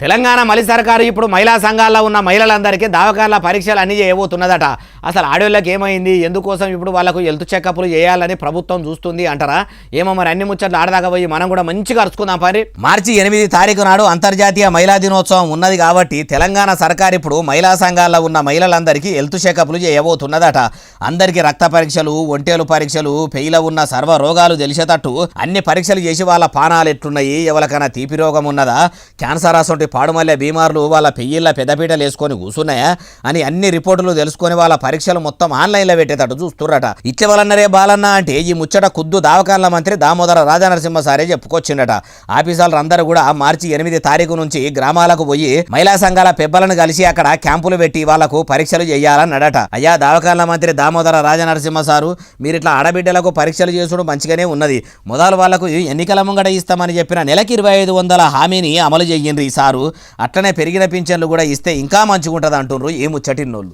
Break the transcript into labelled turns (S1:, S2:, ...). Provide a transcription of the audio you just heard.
S1: తెలంగాణ మలి సర్కారు ఇప్పుడు మహిళా సంఘాల్లో ఉన్న మహిళలందరికీ దవాఖానాల పరీక్షలు అన్నీ చేయబోతున్నదట. అసలు ఆడోళ్ళకి ఏమైంది, ఎందుకోసం ఇప్పుడు వాళ్ళకు హెల్త్ చెకప్లు చేయాలని ప్రభుత్వం చూస్తుంది అంటారా? ఏమో మరి అన్ని ముచ్చట్లు ఆడదాకా పోయి మనం కూడా మంచిగా అరుచుకుందాం. పని మార్చి 8 తారీఖు నాడు అంతర్జాతీయ మహిళా దినోత్సవం ఉన్నది కాబట్టి తెలంగాణ సర్కారు ఇప్పుడు మహిళా సంఘాల్లో ఉన్న మహిళలందరికీ హెల్త్ చెకప్లు చేయబోతున్నదట. అందరికీ రక్త పరీక్షలు, ఒంటేలు పరీక్షలు, పెయిలో ఉన్న సర్వ రోగాలు తెలిసేటట్టు అన్ని పరీక్షలు చేసి వాళ్ళ పానాలు ఎట్లున్నాయి, ఎవరికైనా తీపి రోగం ఉన్నదా, క్యాన్సర్ అసలు పాడుమల్లె బీమార్లు వాళ్ళ పెయ్యిళ్ళ పెద్దపీటలు వేసుకొని కూర్చున్నాయా అని అన్ని రిపోర్టులు తెలుసుకొని వాళ్ళ పరీక్షలు మొత్తం ఆన్లైన్లో పెట్టేటట్టు చూస్తుర్రట. ఇట్లవలన్నరే బాలన్న అంటే ఈ ముచ్చట కుద్దు దవాఖానాల మంత్రి దామోదర రాజనరసింహ సారే చెప్పుకొచ్చిండట. ఆఫీసర్లు అందరూ కూడా మార్చి 8 తారీఖు నుంచి గ్రామాలకు పోయి మహిళా సంఘాల పెబ్బలను కలిసి అక్కడ క్యాంపులు పెట్టి వాళ్లకు పరీక్షలు చేయాలన్నాడట. అయ్యా దవాఖానాల మంత్రి దామోదర రాజనరసింహ సారు, మీరు ఇట్లా ఆడబిడ్డలకు పరీక్షలు చేసుడు మంచిగానే ఉన్నది, మొదలు వాళ్లకు ఎన్నికల ముంగట ఇస్తామని చెప్పిన నెలకి 2500 హామీని అమలు చెయ్యండి సారు, అట్లనే పెరిగిన పింఛన్లు కూడా ఇస్తే ఇంకా మంచిగా ఉంటుంది అంటున్నారు ఈ ముచ్చటిన్నోళ్ళు.